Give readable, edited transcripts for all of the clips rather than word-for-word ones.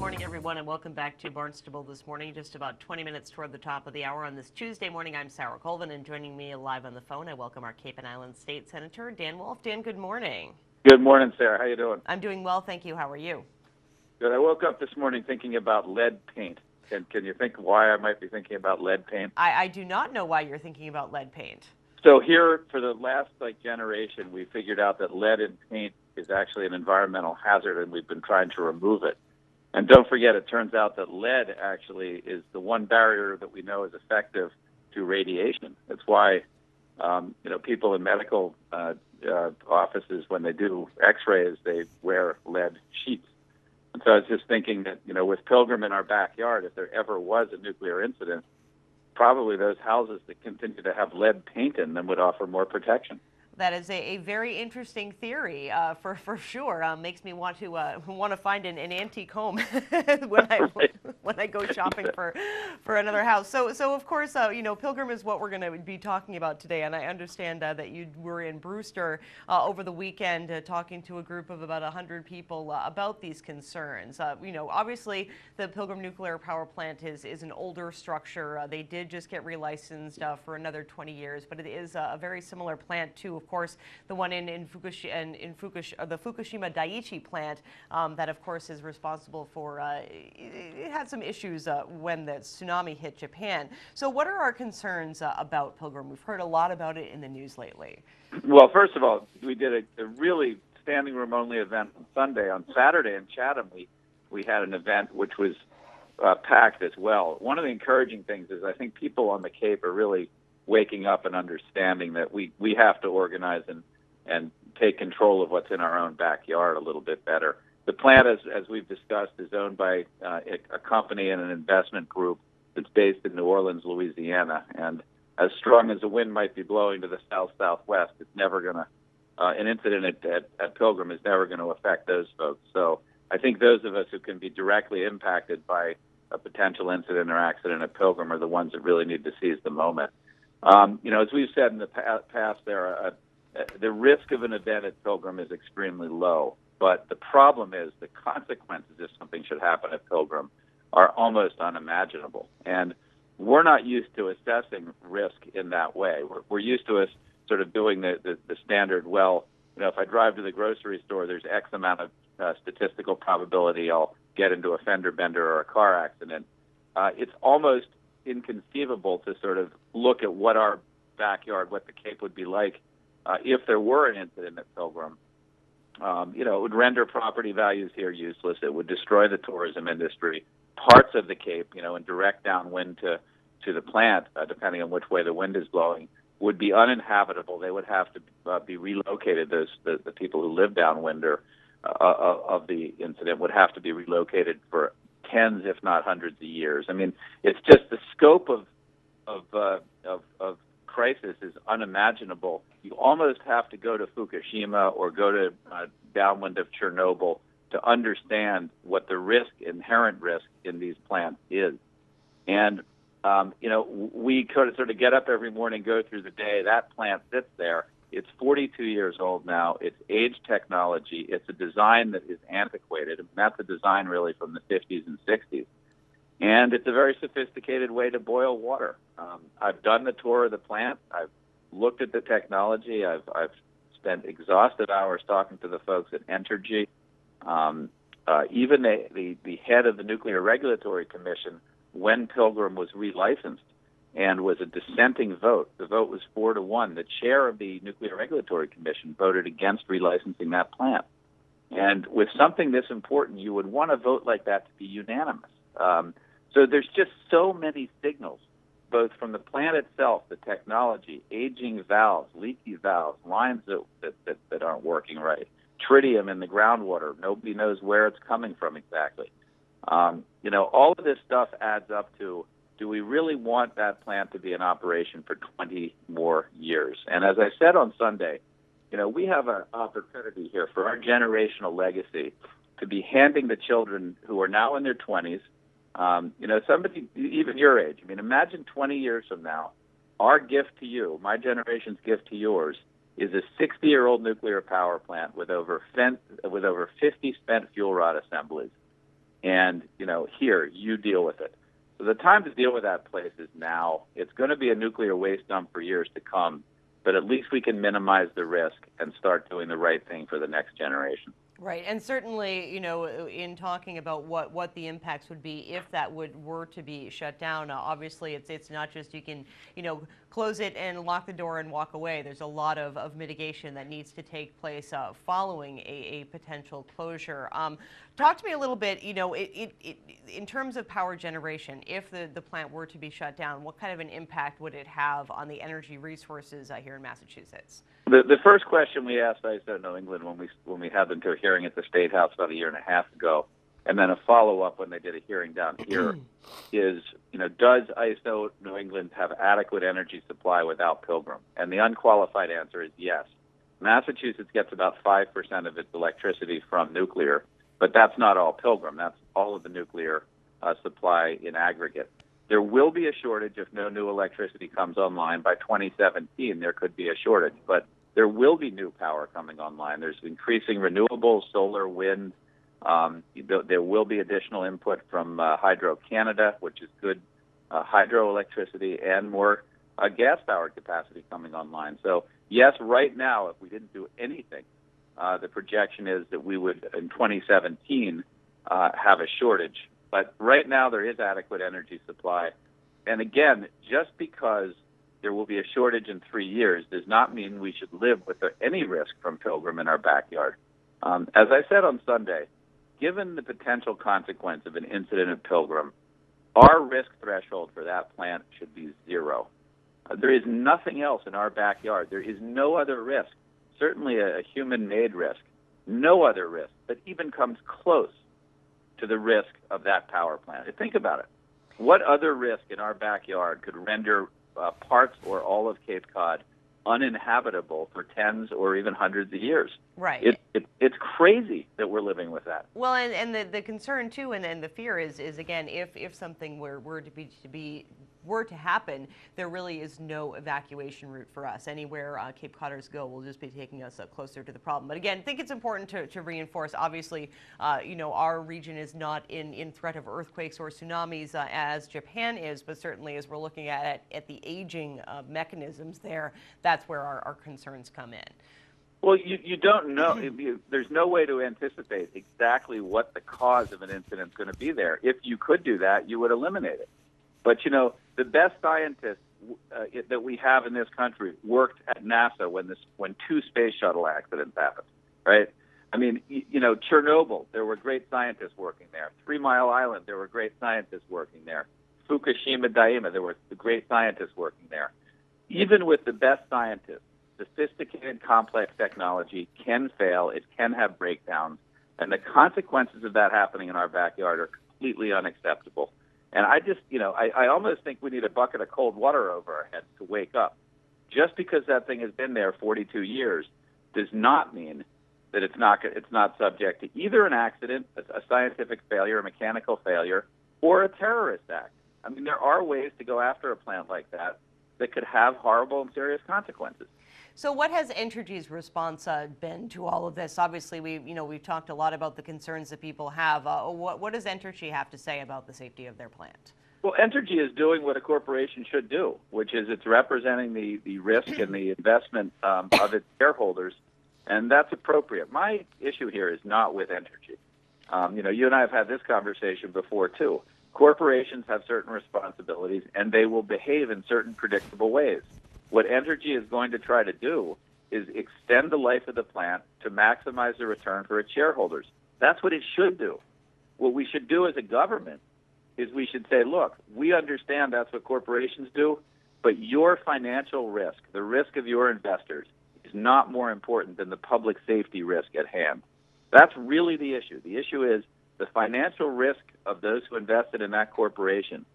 morning, everyone, and welcome back to Barnstable This Morning. Just about 20 minutes toward the top of the hour on this Tuesday morning. I'm Sarah Colvin, and joining me live on the phone, I welcome our Cape and Island State Senator, Dan Wolf. Dan, good morning. Good morning, Sarah. How you doing? I'm doing well, thank you. How are you? Good. I woke up this morning thinking about lead paint. Can you think why I might be thinking about lead paint? I do not know why you're thinking about lead paint. So here, for the last generation, we figured out that lead in paint is actually an environmental hazard, and we've been trying to remove it. And don't forget, it turns out that lead actually is the one barrier that we know is effective to radiation. That's why, people in medical offices, when they do X-rays, they wear lead sheets. And so I was just thinking that, with Pilgrim in our backyard, if there ever was a nuclear incident, probably those houses that continue to have lead paint in them would offer more protection. That is a very interesting theory, for sure. Makes me want to find an antique home when I go shopping for another house. So of course, Pilgrim is what we're going to be talking about today, and I understand that you were in Brewster over the weekend talking to a group of about 100 people about these concerns. Obviously the Pilgrim nuclear power plant is an older structure. They did just get relicensed for another 20 years, but it is a very similar plant to, of course, the one in Fukushima, the Fukushima Daiichi plant that, of course, is responsible for, it had some issues when the tsunami hit Japan. So what are our concerns about Pilgrim? We've heard a lot about it in the news lately. Well, first of all, we did a really standing room only event on Sunday. On Saturday in Chatham, we had an event which was packed as well. One of the encouraging things is I think people on the Cape are really waking up and understanding that we have to organize and take control of what's in our own backyard a little bit better. The plant, as we've discussed, is owned by a company and an investment group that's based in New Orleans, Louisiana. And as strong as the wind might be blowing to the south-southwest, it's never going to, an incident at Pilgrim is never going to affect those folks. So I think those of us who can be directly impacted by a potential incident or accident at Pilgrim are the ones that really need to seize the moment. As we've said in the past, the risk of an event at Pilgrim is extremely low. But the problem is the consequences, if something should happen at Pilgrim, are almost unimaginable. And we're not used to assessing risk in that way. We're used to us sort of doing the standard, if I drive to the grocery store, there's X amount of statistical probability I'll get into a fender bender or a car accident. It's almost inconceivable to sort of look at what our backyard, what the Cape would be like if there were an incident at Pilgrim. It would render property values here useless. It would destroy the tourism industry. Parts of the Cape, in direct downwind to the plant, depending on which way the wind is blowing, would be uninhabitable. They would have to be relocated. The people who live downwind of the incident would have to be relocated for tens, if not hundreds of years. I mean, it's just the scope of crisis is unimaginable. You almost have to go to Fukushima or go to downwind of Chernobyl to understand what the inherent risk in these plants is. And, we could sort of get up every morning, go through the day. That plant sits there. It's 42 years old now. It's aged technology. It's a design that is antiquated. And that's a design really from the 50s and 60s. And it's a very sophisticated way to boil water. I've done the tour of the plant. I've looked at the technology. I've spent exhaustive hours talking to the folks at Entergy. Even the head of the Nuclear Regulatory Commission, when Pilgrim was relicensed, and was a dissenting vote. The vote was 4-1. The chair of the Nuclear Regulatory Commission voted against relicensing that plant. And with something this important, you would want a vote like that to be unanimous. So there's just so many signals, both from the plant itself, the technology, aging valves, leaky valves, lines that aren't working right, tritium in the groundwater. Nobody knows where it's coming from exactly. All of this stuff adds up to, do we really want that plant to be in operation for 20 more years? And as I said on Sunday, we have an opportunity here for our generational legacy to be handing the children who are now in their 20s, somebody even your age. I mean, imagine 20 years from now, our gift to you, my generation's gift to yours, is a 60-year-old nuclear power plant with over 50 spent fuel rod assemblies, and, here, you deal with it. So the time to deal with that place is now. It's going to be a nuclear waste dump for years to come, but at least we can minimize the risk and start doing the right thing for the next generation. Right, and certainly, in talking about what the impacts would be if that were to be shut down, obviously it's not just you can, close it and lock the door and walk away. There's a lot of mitigation that needs to take place following a potential closure. Talk to me a little bit, in terms of power generation, if the plant were to be shut down, what kind of an impact would it have on the energy resources here in Massachusetts? The first question we asked ISO New England when we had them to a hearing at the State House about a year and a half ago, and then a follow-up when they did a hearing down here, is, does ISO New England have adequate energy supply without Pilgrim? And the unqualified answer is yes. Massachusetts gets about 5% of its electricity from nuclear, but that's not all Pilgrim. That's all of the nuclear supply in aggregate. There will be a shortage if no new electricity comes online. By 2017, there could be a shortage, but there will be new power coming online. There's increasing renewables, solar, wind. There will be additional input from Hydro Canada, which is good hydroelectricity, and more gas-powered capacity coming online. So, yes, right now, if we didn't do anything, the projection is that we would, in 2017, have a shortage. But right now, there is adequate energy supply. And again, just because there will be a shortage in 3 years does not mean we should live with any risk from Pilgrim in our backyard. As I said on Sunday, given the potential consequence of an incident at Pilgrim, our risk threshold for that plant should be 0. There is nothing else in our backyard. There is no other risk, certainly a human-made risk, no other risk that even comes close to the risk of that power plant. Think about it. What other risk in our backyard could render parts or all of Cape Cod uninhabitable for tens or even hundreds of years? Right. It's crazy that we're living with that. Well, and the concern too, and the fear is again, if something were to happen, there really is no evacuation route for us. Anywhere Cape Codders go will just be taking us closer to the problem. But again, I think it's important to reinforce, obviously, our region is not in threat of earthquakes or tsunamis as Japan is, but certainly as we're looking at the aging mechanisms there, that's where our concerns come in. Well, you don't know. There's no way to anticipate exactly what the cause of an incident is going to be there. If you could do that, you would eliminate it. But, the best scientists that we have in this country worked at NASA when 2 space shuttle accidents happened, right? I mean, Chernobyl, there were great scientists working there. 3 Mile Island, there were great scientists working there. Fukushima Daiichi, there were great scientists working there. Even with the best scientists, sophisticated, complex technology can fail. It can have breakdowns. And the consequences of that happening in our backyard are completely unacceptable. And I just, I almost think we need a bucket of cold water over our heads to wake up. Just because that thing has been there 42 years does not mean that it's not subject to either an accident, a scientific failure, a mechanical failure, or a terrorist act. I mean, there are ways to go after a plant like that could have horrible and serious consequences. So what has Entergy's response been to all of this? Obviously, we've talked a lot about the concerns that people have. What does Entergy have to say about the safety of their plant? Well, Entergy is doing what a corporation should do, which is it's representing the risk and the investment of its shareholders, and that's appropriate. My issue here is not with Entergy. You and I have had this conversation before, too. Corporations have certain responsibilities, and they will behave in certain predictable ways. What Entergy is going to try to do is extend the life of the plant to maximize the return for its shareholders. That's what it should do. What we should do as a government is we should say, look, we understand that's what corporations do, but your financial risk, the risk of your investors, is not more important than the public safety risk at hand. That's really the issue. The issue is the financial risk of those who invested in that corporation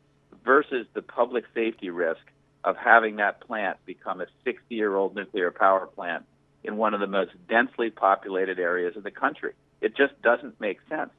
versus the public safety risk of having that plant become a 60-year-old nuclear power plant in one of the most densely populated areas of the country. It just doesn't make sense.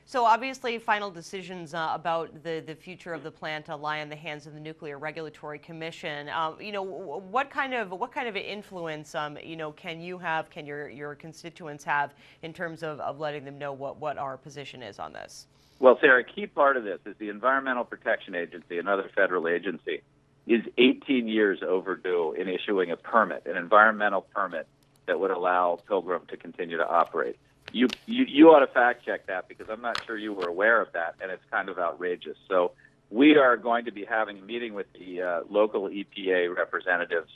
So obviously, final decisions about the future of the plant lie in the hands of the Nuclear Regulatory Commission. What kind of influence can you have, can your constituents have in terms of letting them know what our position is on this? Well, Sarah, a key part of this is the Environmental Protection Agency, another federal agency, is 18 years overdue in issuing a permit, an environmental permit that would allow Pilgrim to continue to operate. You ought to fact check that, because I'm not sure you were aware of that, and it's kind of outrageous. So we are going to be having a meeting with the local EPA representatives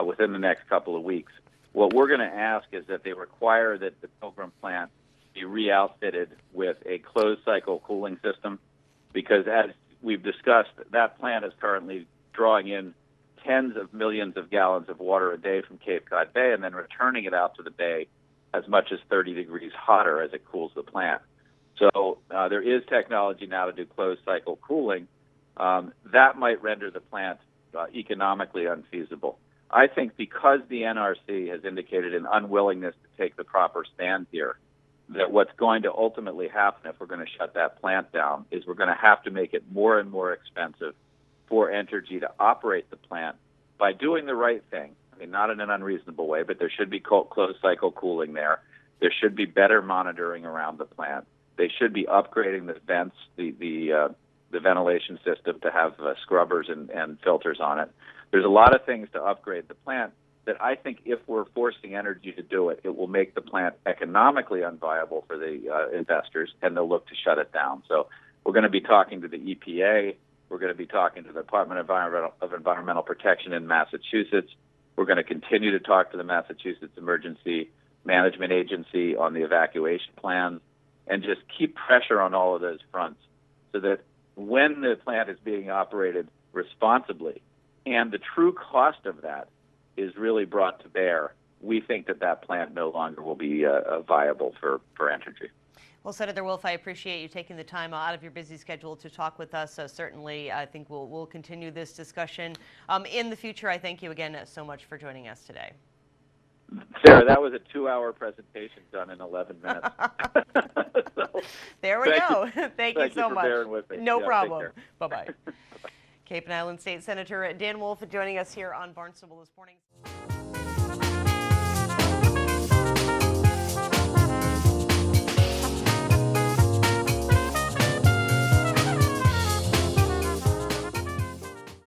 within the next couple of weeks. What we're going to ask is that they require that the Pilgrim plant be re-outfitted with a closed-cycle cooling system, because as we've discussed, that plant is currently drawing in tens of millions of gallons of water a day from Cape Cod Bay and then returning it out to the bay as much as 30 degrees hotter as it cools the plant. So there is technology now to do closed-cycle cooling. That might render the plant economically unfeasible. I think because the NRC has indicated an unwillingness to take the proper stand here, that what's going to ultimately happen if we're going to shut that plant down is we're going to have to make it more and more expensive for Entergy to operate the plant by doing the right thing. I mean, not in an unreasonable way, but there should be closed-cycle cooling there. There should be better monitoring around the plant. They should be upgrading the vents, the ventilation system to have scrubbers and filters on it. There's a lot of things to upgrade the plant that I think if we're forcing Entergy to do it, it will make the plant economically unviable for the investors, and they'll look to shut it down. So we're going to be talking to the EPA. We're going to be talking to the Department of Environmental Protection in Massachusetts. We're going to continue to talk to the Massachusetts Emergency Management Agency on the evacuation plan, and just keep pressure on all of those fronts so that when the plant is being operated responsibly and the true cost of that is really brought to bear, we think that that plant no longer will be viable for Entergy. Well, Senator Wolf, I appreciate you taking the time out of your busy schedule to talk with us. Certainly, I think we'll continue this discussion in the future. I thank you again so much for joining us today. Sarah, that was a 2-hour presentation done in 11 minutes. So, there we go. Thank you so for much. bearing with me. No problem. Bye-bye. Cape and Island State Senator Dan Wolf joining us here on Barnstable This Morning.